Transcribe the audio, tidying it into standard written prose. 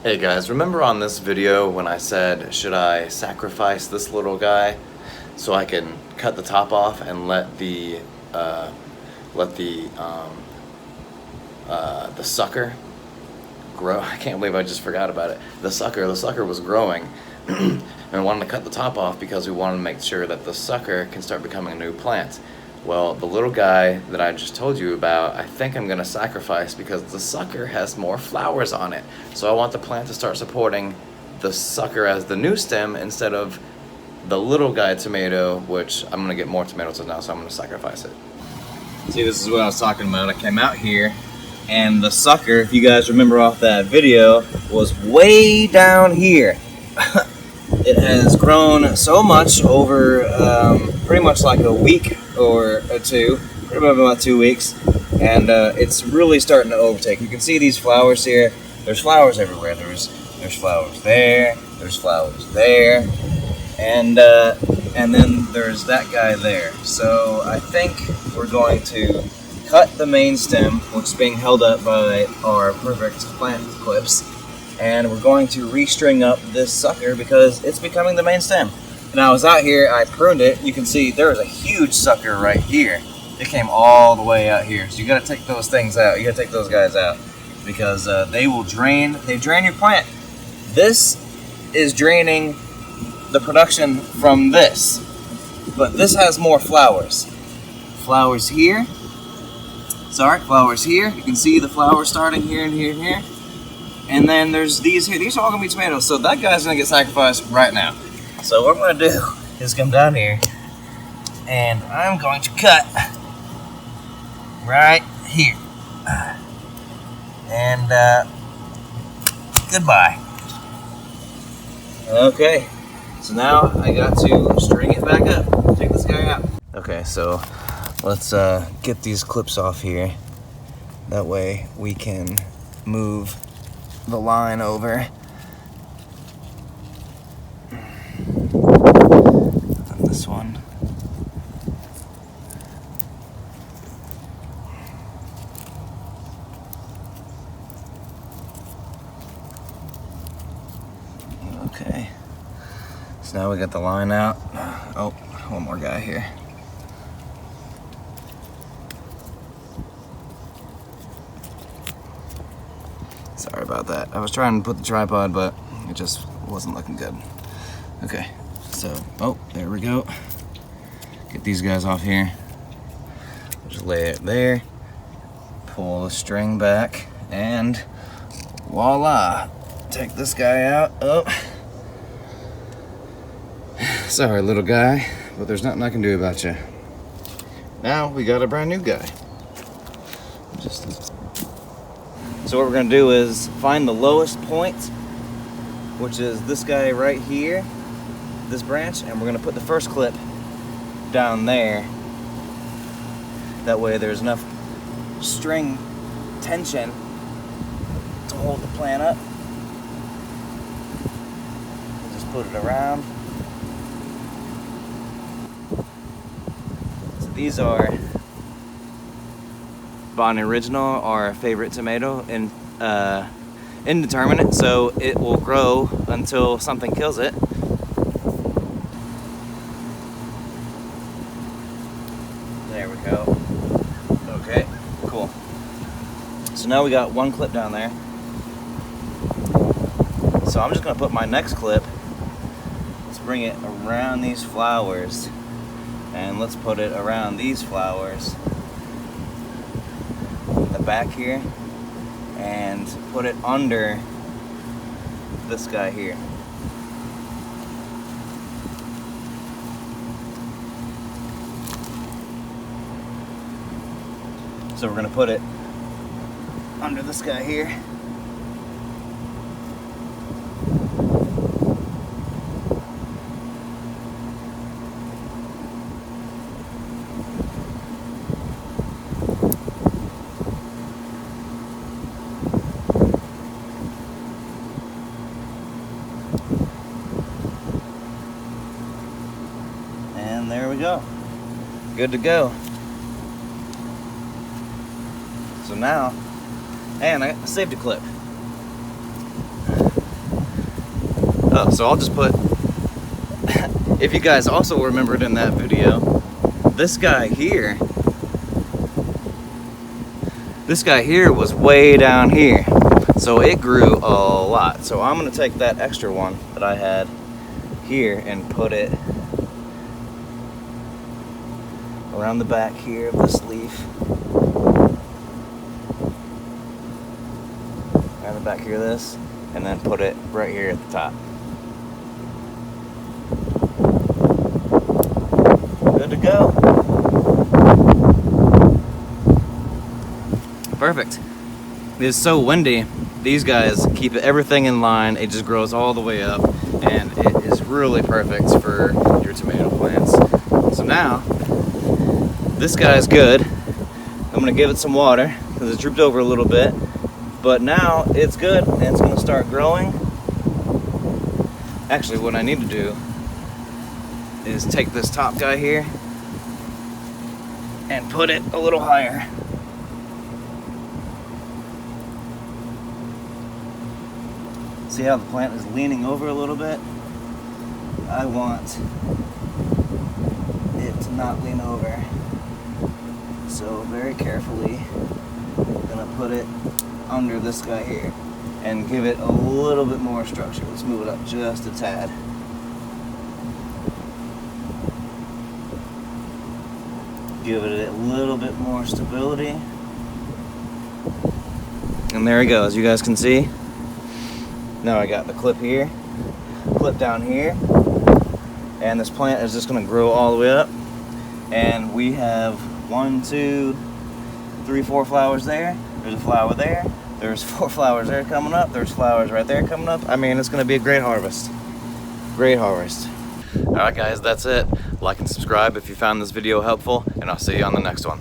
Hey guys, remember on this video when I said, should I sacrifice this little guy so I can cut the top off and let the sucker grow? I can't believe I just forgot about it. The sucker was growing, and I wanted to cut the top off because we wanted to make sure that the sucker can start becoming a new plant. Well, the little guy that I just told you about, I think I'm gonna sacrifice because the sucker has more flowers on it. So I want the plant to start supporting the sucker as the new stem instead of the little guy tomato, which I'm gonna get more tomatoes now, so I'm gonna sacrifice it. See, this is what I was talking about. I came out here and the sucker, if you guys remember off that video, was way down here. It has grown so much over pretty much like a week or two, probably about 2 weeks, and it's really starting to overtake. You can see these flowers here. There's flowers everywhere. There's flowers there. There's flowers there, and then there's that guy there. So I think we're going to cut the main stem, which is being held up by our perfect plant clips, and we're going to restring up this sucker because it's becoming the main stem. And I was out here, I pruned it. You can see there is a huge sucker right here. It came all the way out here. So you gotta take those things out. You gotta take those guys out because they will drain your plant. This is draining the production from this, but this has more flowers. Flowers here. Sorry, flowers here. You can see the flowers starting here and here and here. And then there's these here. These are all gonna be tomatoes. So that guy's gonna get sacrificed right now. So what I'm gonna do is come down here and I'm going to cut right here. And goodbye. Okay, so now I got to string it back up. Take this guy out. Okay, so let's get these clips off here. That way we can move the line over. And this one. Okay. So now we got the line out. Oh, one more guy here. Sorry about that. I was trying to put the tripod, but it just wasn't looking good. Okay, so, oh, there we go. Get these guys off here. Just lay it there. Pull the string back, and voila. Take this guy out. Oh. Sorry, little guy, but there's nothing I can do about you. Now we got a brand new guy. So what we're gonna do is find the lowest point, which is this guy right here, this branch, and we're gonna put the first clip down there. That way there's enough string tension to hold the plant up. Just put it around. So these are Bonnie Original, our favorite tomato, and indeterminate, so it will grow until something kills it. There we go. Okay, cool. So now we got one clip down there. So I'm just gonna put my next clip. Let's bring it around these flowers, and let's put it around these flowers. Back here, and put it under this guy here. So we're gonna put it under this guy here. And there we go. Good to go. So now, and I got the safety clip. Oh, so I'll just put, if you guys also remembered in that video, this guy here was way down here. So it grew a lot. So I'm gonna take that extra one that I had here and put it around the back here of this leaf. Around the back here of this, and then put it right here at the top. Good to go. Perfect. It is so windy. These guys keep everything in line. It just grows all the way up, and it is really perfect for your tomato plants. So now, this guy's good. I'm gonna give it some water because it drooped over a little bit, but now it's good and it's gonna start growing. Actually, what I need to do is take this top guy here and put it a little higher. See how the plant is leaning over a little bit? I want it to not lean over. So very carefully, I'm gonna put it under this guy here and give it a little bit more structure. Let's move it up just a tad. Give it a little bit more stability. And there he goes, you guys can see. Now I got the clip here, clip down here, and this plant is just gonna grow all the way up. And we have 1, 2, 3, 4 flowers there. There's a flower there. There's 4 flowers there coming up. There's flowers right there coming up. I mean, it's gonna be a great harvest. Great harvest. All right, guys, that's it. Like and subscribe if you found this video helpful, and I'll see you on the next one.